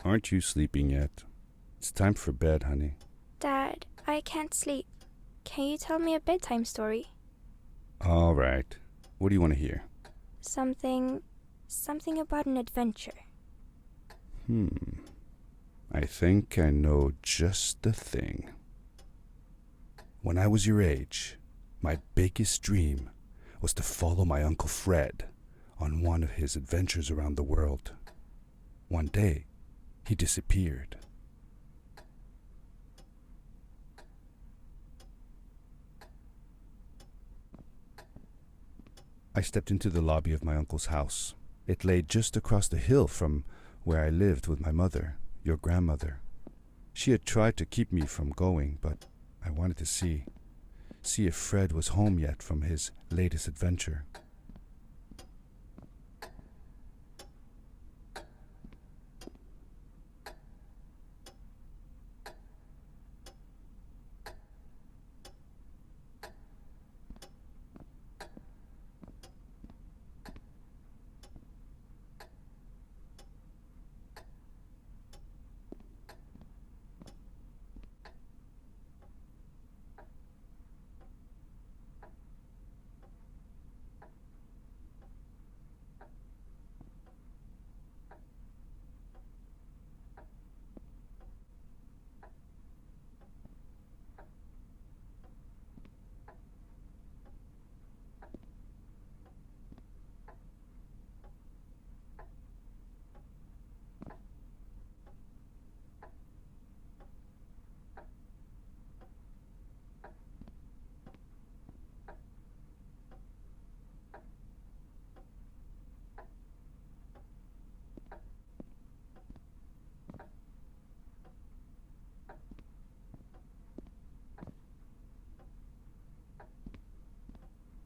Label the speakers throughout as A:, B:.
A: Aren't you sleeping yet? It's time for bed, honey.
B: Dad, I can't sleep. Can you tell me a bedtime story?
A: All right. What do you want to hear?
B: Something about an adventure.
A: I think I know just the thing. When I was your age, my biggest dream was to follow my Uncle Fred on one of his adventures around the world. One day, he disappeared. I stepped into the lobby of my uncle's house. It lay just across the hill from where I lived with my mother, your grandmother. She had tried to keep me from going, but I wanted to see if Fred was home yet from his latest adventure.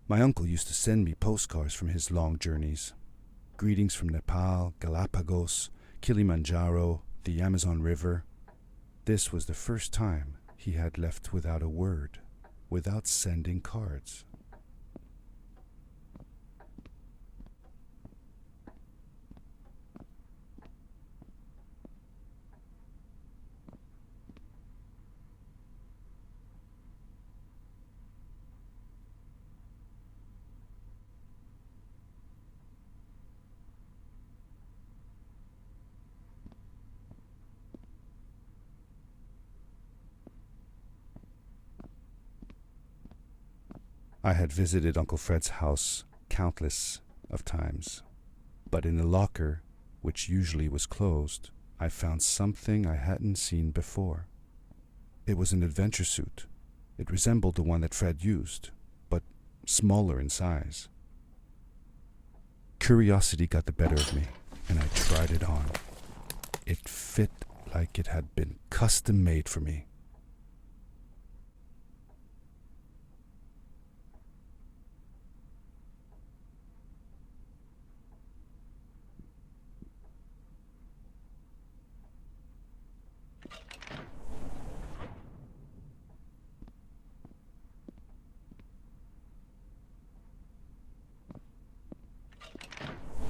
A: My uncle used to send me postcards from his long journeys. Greetings from Nepal, Galapagos, Kilimanjaro, the Amazon River. This was the first time he had left without a word, without sending cards. I had visited Uncle Fred's house countless of times, but in the locker, which usually was closed, I found something I hadn't seen before. It was an adventure suit. It resembled the one that Fred used, but smaller in size. Curiosity got the better of me, and I tried it on. It fit like it had been custom made for me.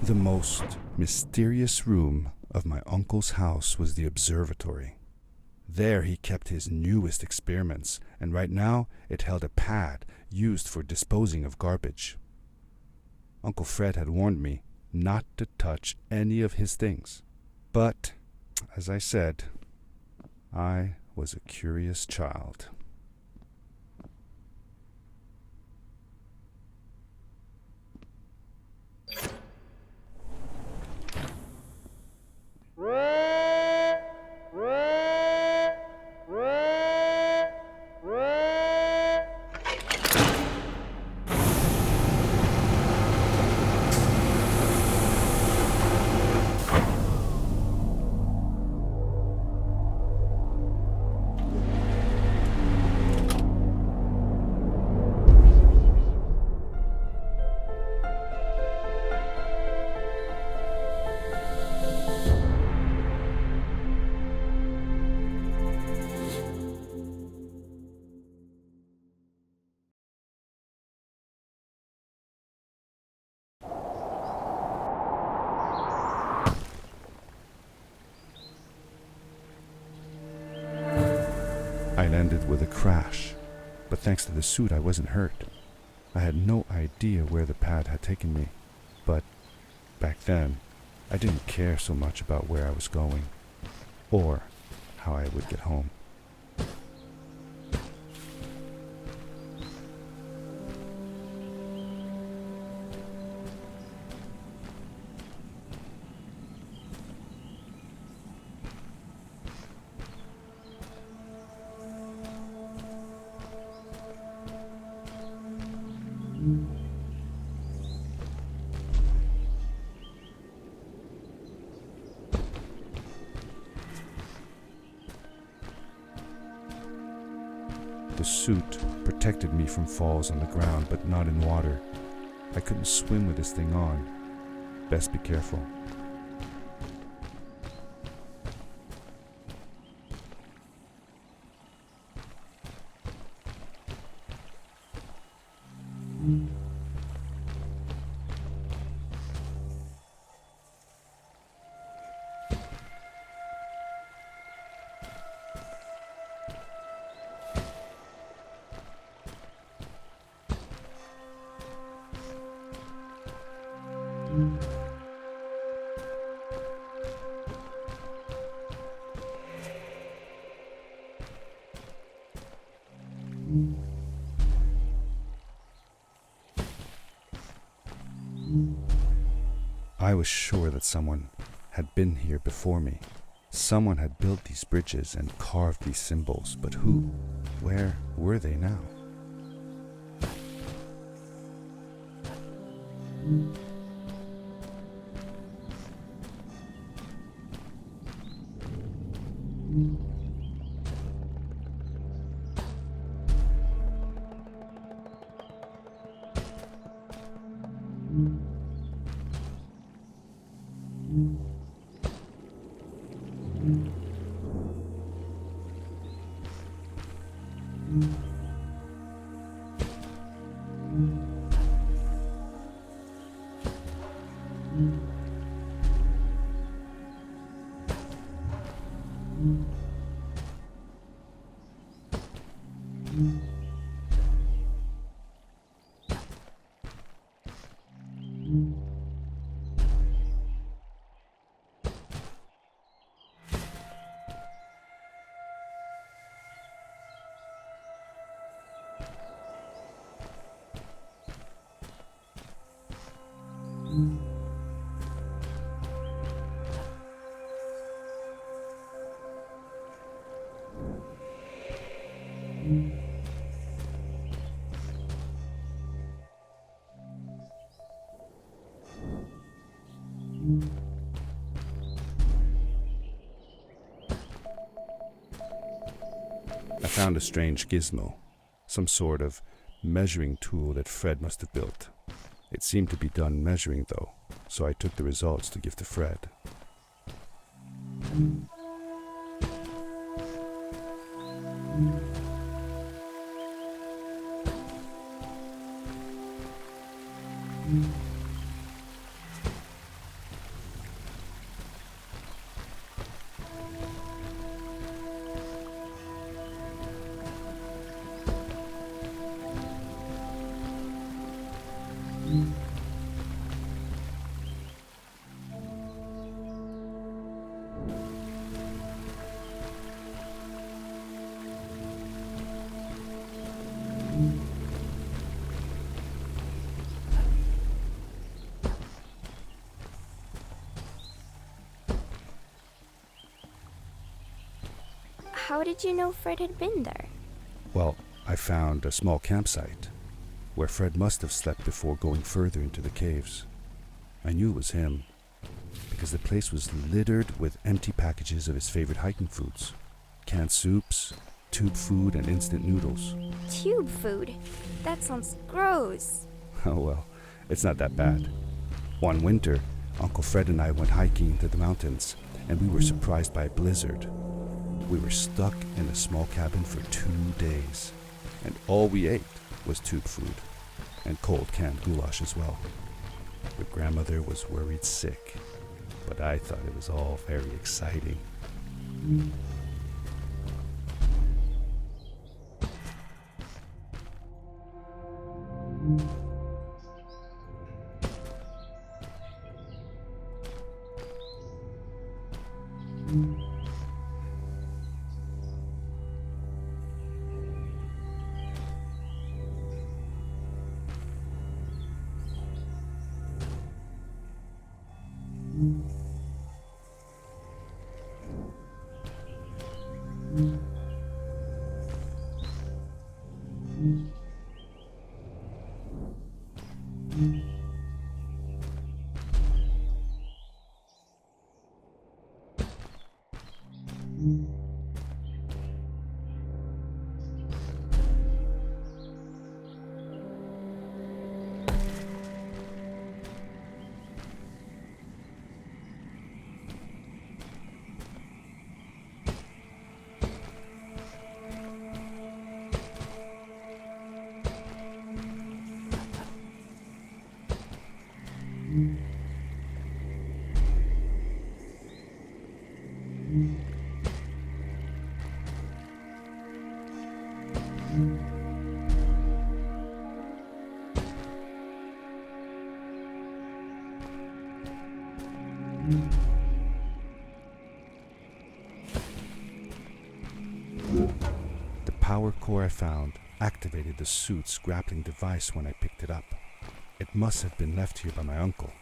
A: The most mysterious room of my uncle's house was the observatory. There he kept his newest experiments, and right now it held a pad used for disposing of garbage. Uncle Fred had warned me not to touch any of his things. But, as I said, I was a curious child. I landed with a crash, but thanks to the suit I wasn't hurt. I had no idea where the pad had taken me, but back then I didn't care so much about where I was going or how I would get home. The suit protected me from falls on the ground, but not in water. I couldn't swim with this thing on. Best be careful. I was sure that someone had been here before me. Someone had built these bridges and carved these symbols, but who? Where were they now? I found a strange gizmo, some sort of measuring tool that Fred must have built. It seemed to be done measuring though, so I took the results to give to Fred.
B: How did you know Fred had been there?
A: Well, I found a small campsite where Fred must have slept before going further into the caves. I knew it was him because the place was littered with empty packages of his favorite hiking foods. Canned soups, tube food, and instant noodles.
B: Tube food? That sounds gross.
A: Oh well, it's not that bad. One winter, Uncle Fred and I went hiking into the mountains, and we were surprised by a blizzard. We were stuck in a small cabin for 2 days, and all we ate was tube food, and cold canned goulash as well. Your grandmother was worried sick, but I thought it was all very exciting. The power core I found activated the suit's grappling device when I picked it up. It must have been left here by my uncle.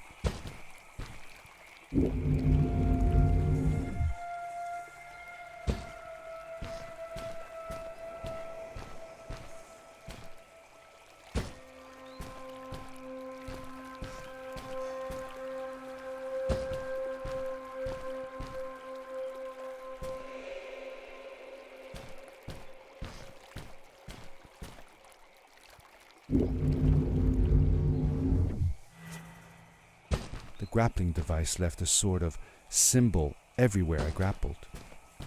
A: The grappling device left a sort of symbol everywhere I grappled.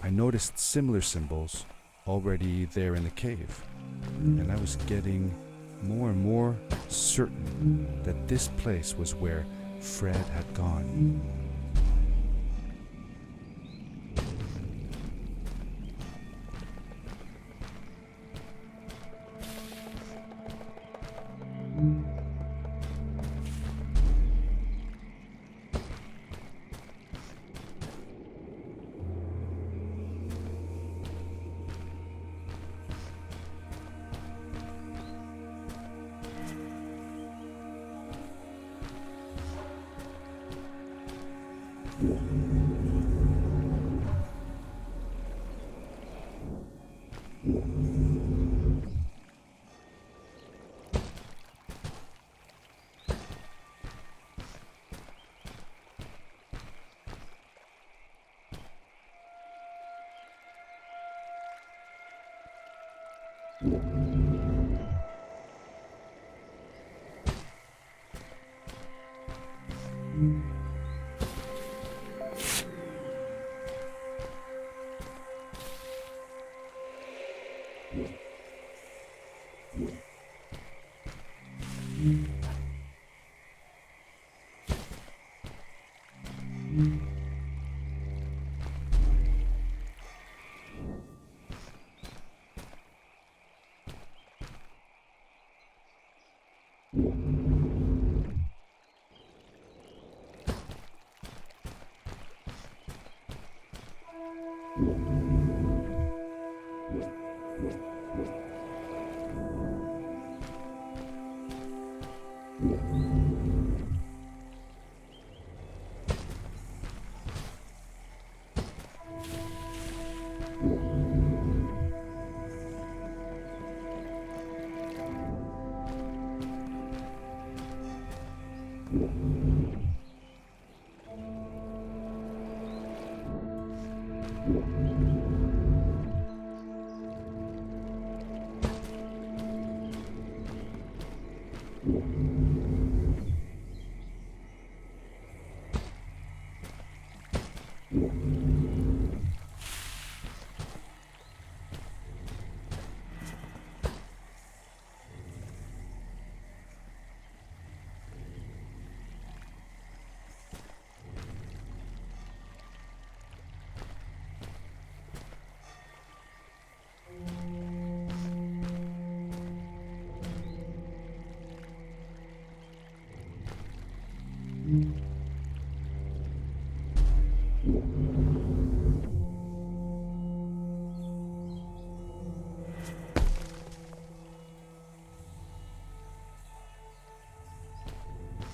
A: I noticed similar symbols already there in the cave, and I was getting more and more certain that this place was where Fred had gone.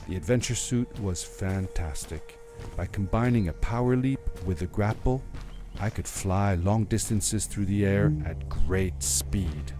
A: The adventure suit was fantastic. By combining a power leap with a grapple, I could fly long distances through the air at great speed.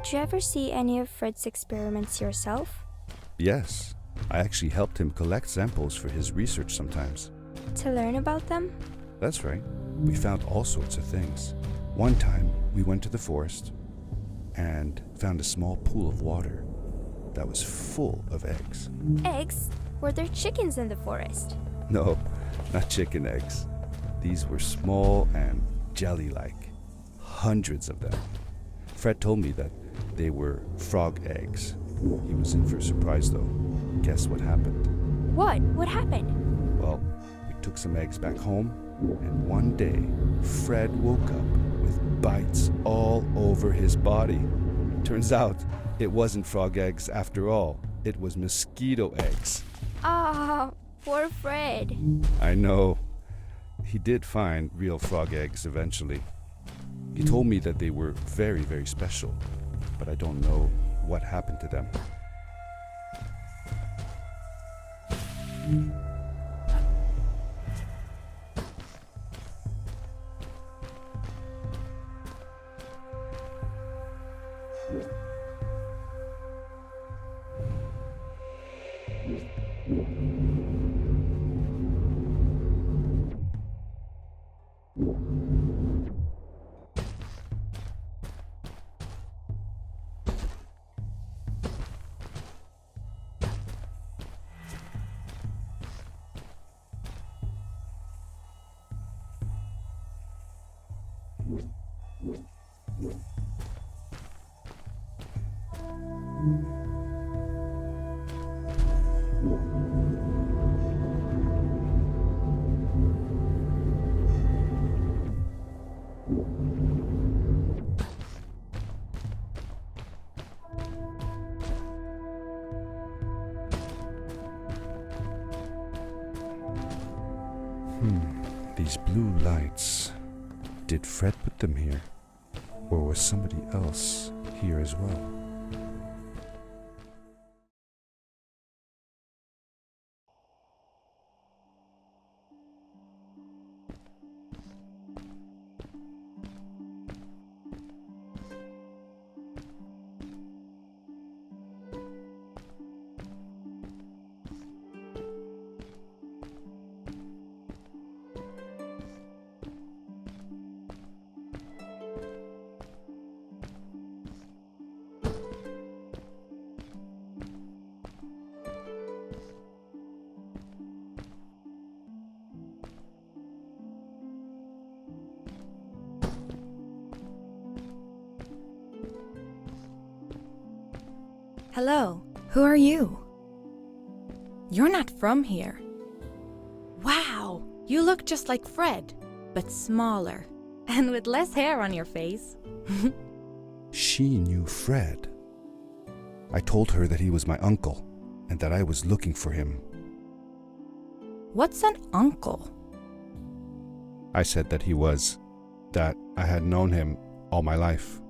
B: Did you ever see any of Fred's experiments yourself?
A: Yes, I actually helped him collect samples for his research sometimes.
B: To learn about them?
A: That's right. We found all sorts of things. One time, we went to the forest and found a small pool of water that was full of eggs.
B: Eggs? Were there chickens in the forest?
A: No, not chicken eggs. These were small and jelly-like. Hundreds of them. Fred told me that they were frog eggs. He was in for a surprise though. Guess what happened?
B: What? What happened?
A: Well, we took some eggs back home, and one day, Fred woke up with bites all over his body. Turns out, it wasn't frog eggs after all. It was mosquito eggs.
B: Ah, poor Fred.
A: I know. He did find real frog eggs eventually. He told me that they were very, very special, but I don't know what happened to them. These blue lights. Did Fred put them here? Or was somebody else here as well?
C: Hello, who are you? You're not from here. Wow, you look just like Fred, but smaller, and with less hair on your face.
A: She knew Fred. I told her that he was my uncle, and that I was looking for him.
C: What's an uncle?
A: I said that that I had known him all my life.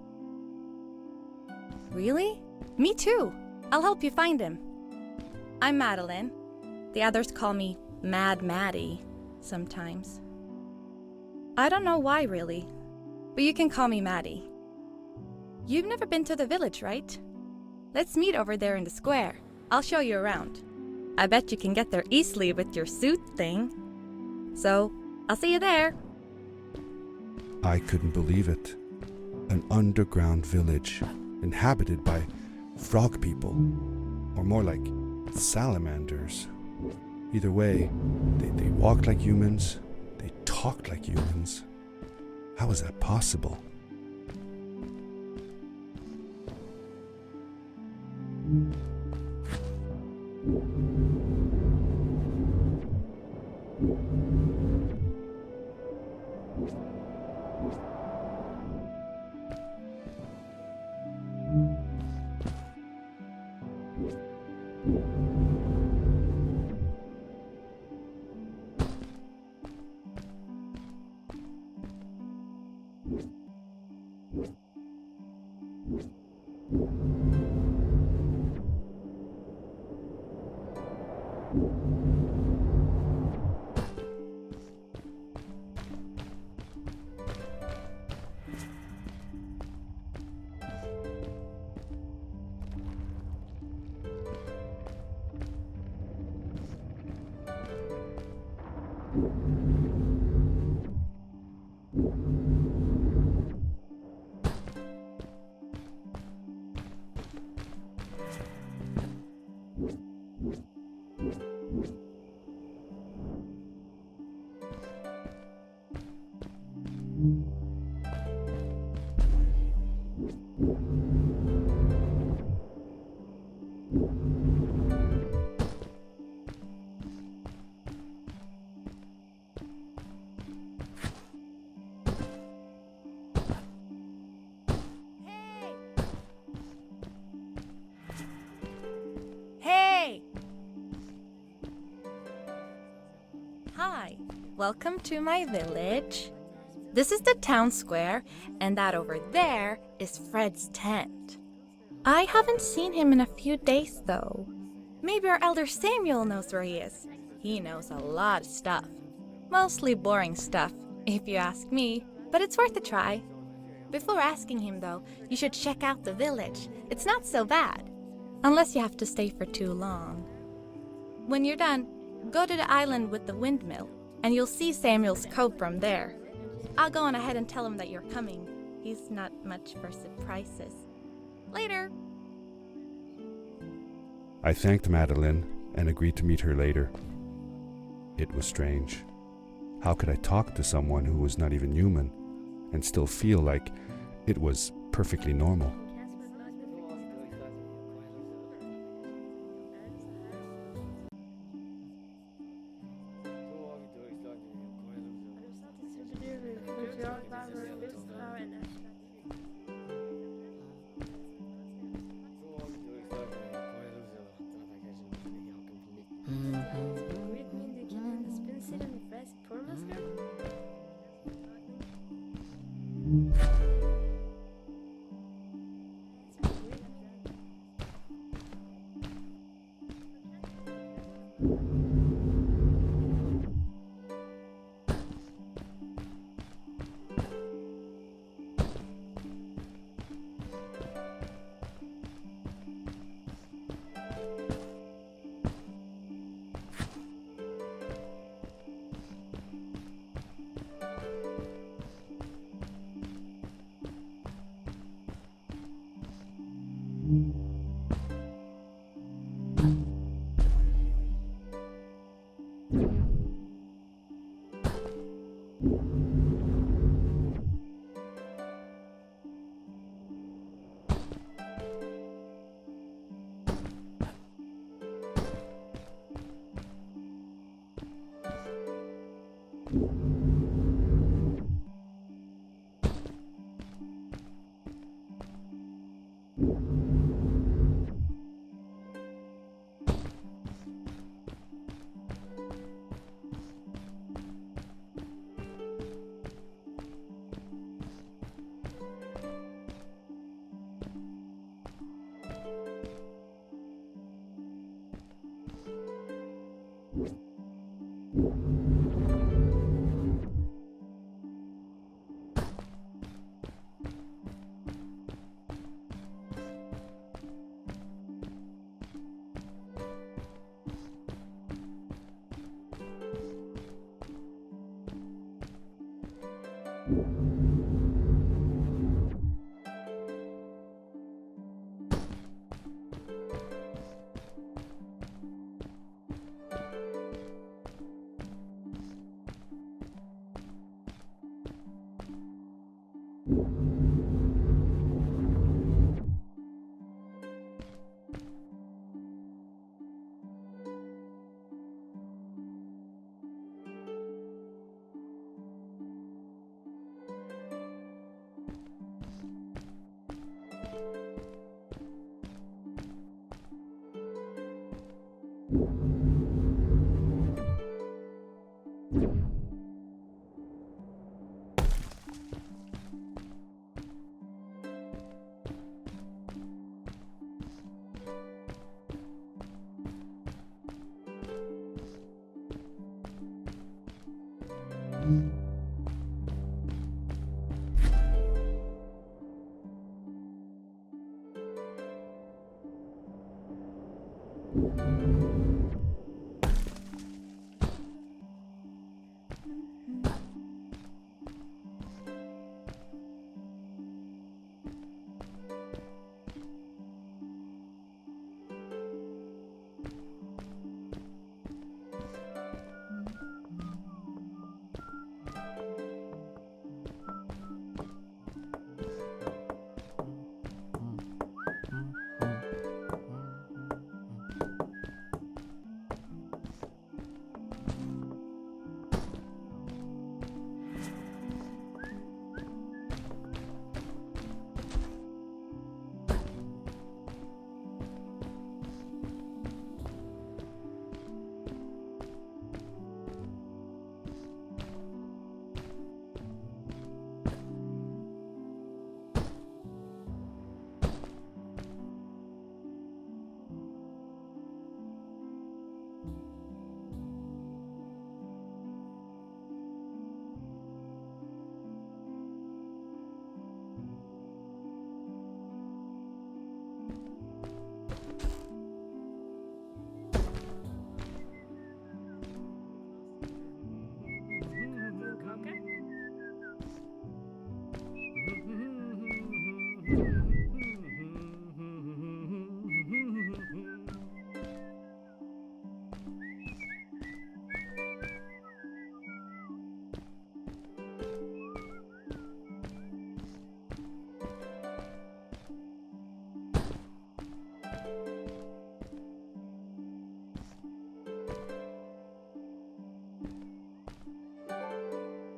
C: Really? Me too. I'll help you find him. I'm Madeline. The others call me Mad Maddie sometimes. I don't know why really, but you can call me Maddie. You've never been to the village, right? Let's meet over there in the square. I'll show you around. I bet you can get there easily with your suit thing. So, I'll see you there.
A: I couldn't believe it. An underground village inhabited by frog people, or more like salamanders. Either way, they walked like humans, they talked like humans. How is that possible?
C: Hey! Hi, welcome to my village. This is the town square, and that over there is Fred's tent. I haven't seen him in a few days though. Maybe our elder Samuel knows where he is. He knows a lot of stuff. Mostly boring stuff, if you ask me, but it's worth a try. Before asking him though, you should check out the village. It's not so bad. Unless you have to stay for too long. When you're done, go to the island with the windmill, and you'll see Samuel's cove from there. I'll go on ahead and tell him that you're coming. He's not much for surprises. Later!
A: I thanked Madeline and agreed to meet her later. It was strange. How could I talk to someone who was not even human and still feel like it was perfectly normal?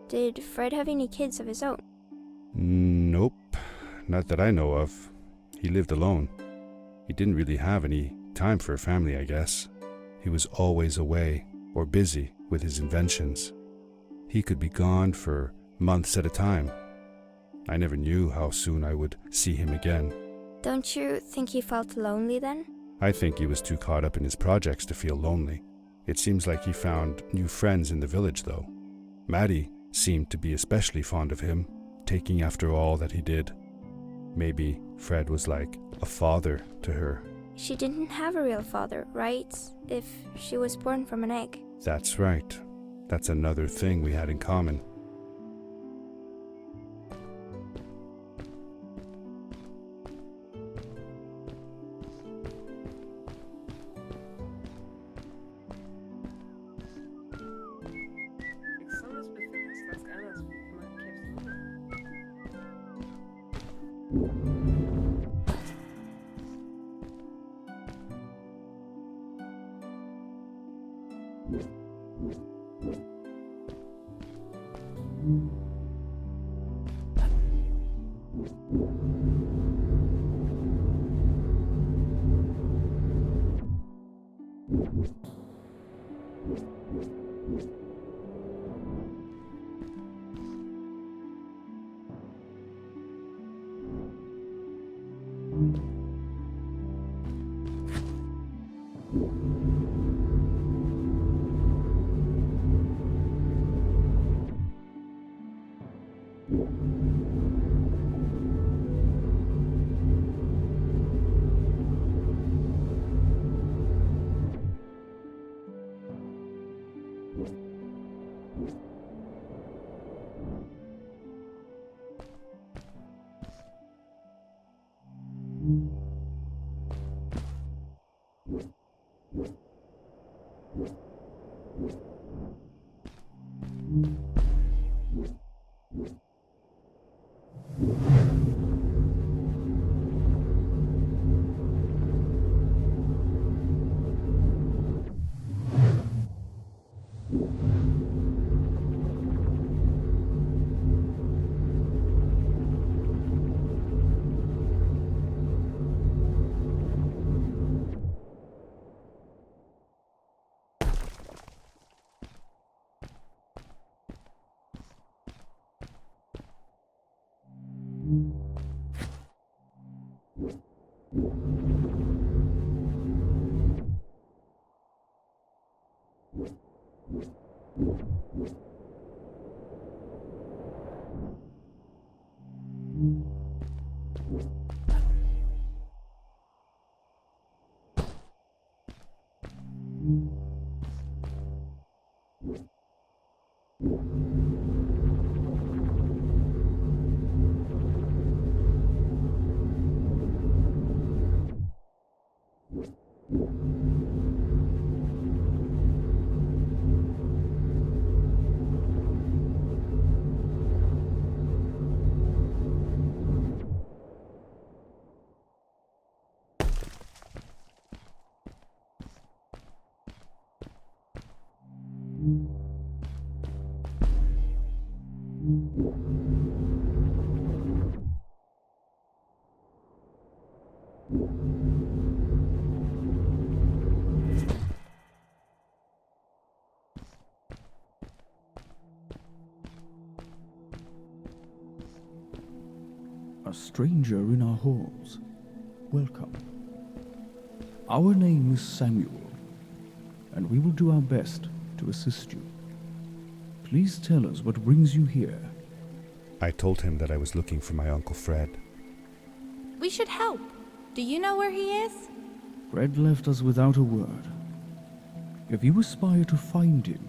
B: Did Fred have any kids of his own?
A: Nope, not that I know of. He lived alone. He didn't really have any time for a family, I guess. He was always away or busy with his inventions. He could be gone for months at a time. I never knew how soon I would see him again.
B: Don't you think he felt lonely then?
A: I think he was too caught up in his projects to feel lonely. It seems like he found new friends in the village, though. Maddie seemed to be especially fond of him, taking after all that he did. Maybe Fred was like a father to her.
B: She didn't have a real father, right? If she was born from an egg.
A: That's right. That's another thing we had in common.
D: A stranger in our halls. Welcome. Our name is Samuel, and we will do our best to assist you. Please tell us what brings you here.
A: I told him that I was looking for my Uncle Fred.
C: We should help. Do you know where he is?
D: Fred left us without a word. If you aspire to find him,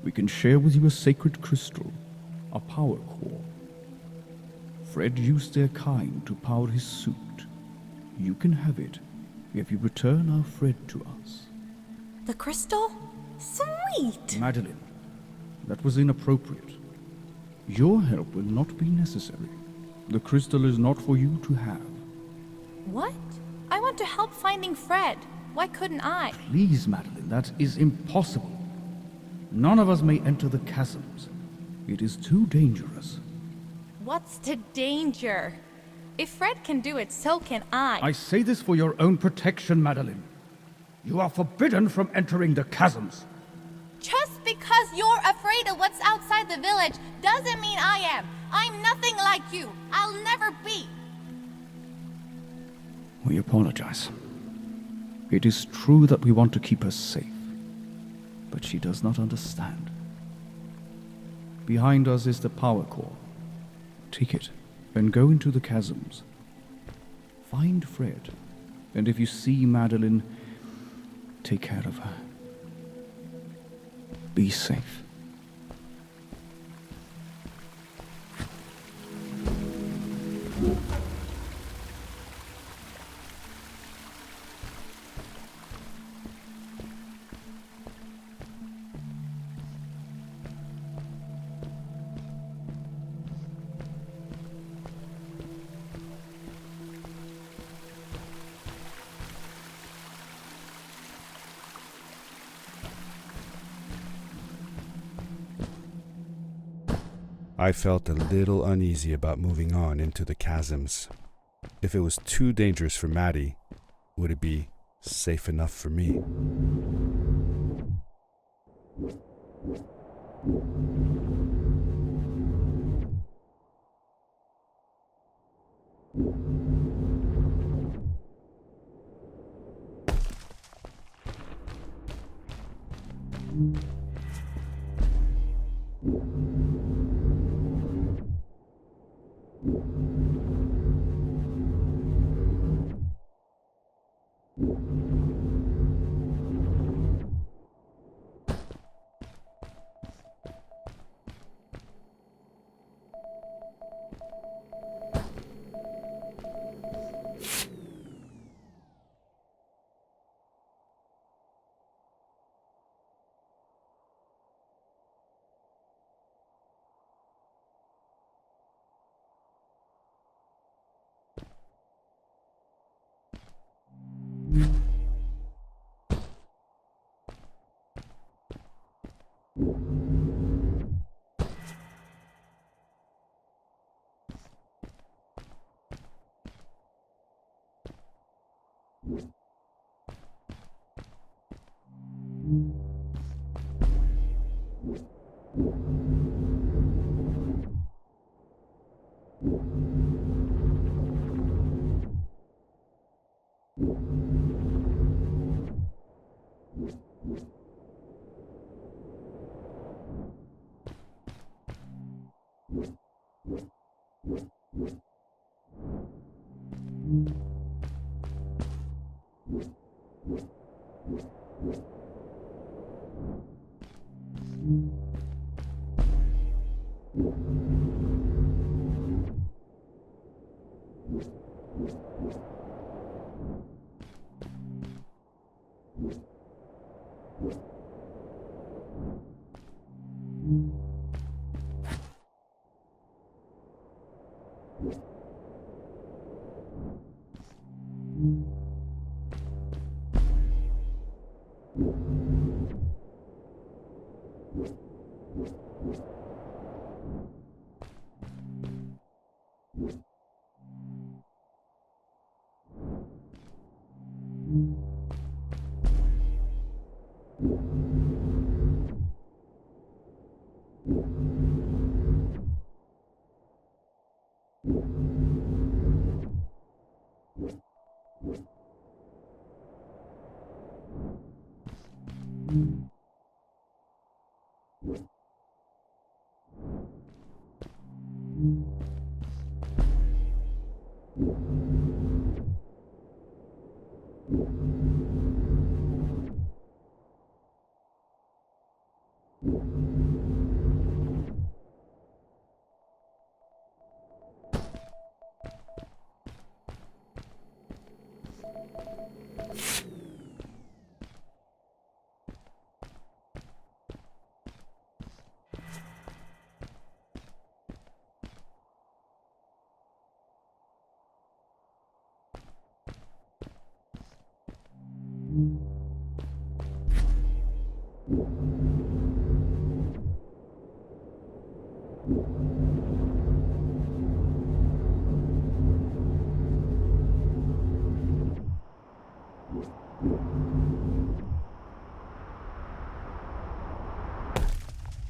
D: we can share with you a sacred crystal, a power core. Fred used their kind to power his suit. You can have it if you return our Fred to us.
C: The crystal? Sweet!
D: Madeline, that was inappropriate. Your help will not be necessary. The crystal is not for you to have.
C: What? I want to help finding Fred. Why couldn't I?
D: Please, Madeline, that is impossible. None of us may enter the chasms. It is too dangerous.
C: What's the danger? If Fred can do it, so can I.
D: I say this for your own protection, Madeline. You are forbidden from entering the chasms.
C: Just because you're afraid of what's outside the village doesn't mean I am. I'm nothing like you. I'll never be.
D: We apologize. It is true that we want to keep her safe. but she does not understand. Behind us is the power core. Take it and go into the chasms. Find Fred, and if you see Madeline, take care of her. Be safe.
A: I felt a little uneasy about moving on into the chasms. If it was too dangerous for Maddie, would it be safe enough for me?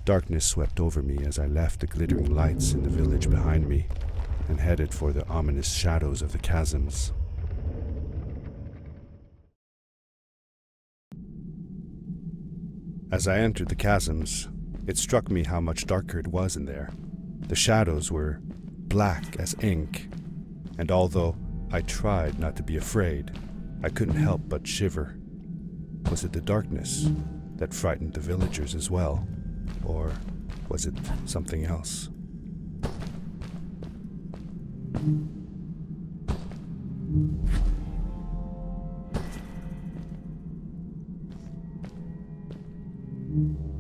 A: Darkness swept over me as I left the glittering lights in the village behind me and headed for the ominous shadows of the chasms. As I entered the chasms, it struck me how much darker it was in there. The shadows were black as ink, and although I tried not to be afraid, I couldn't help but shiver. Was it the darkness that frightened the villagers as well, or was it something else?
D: Thank you.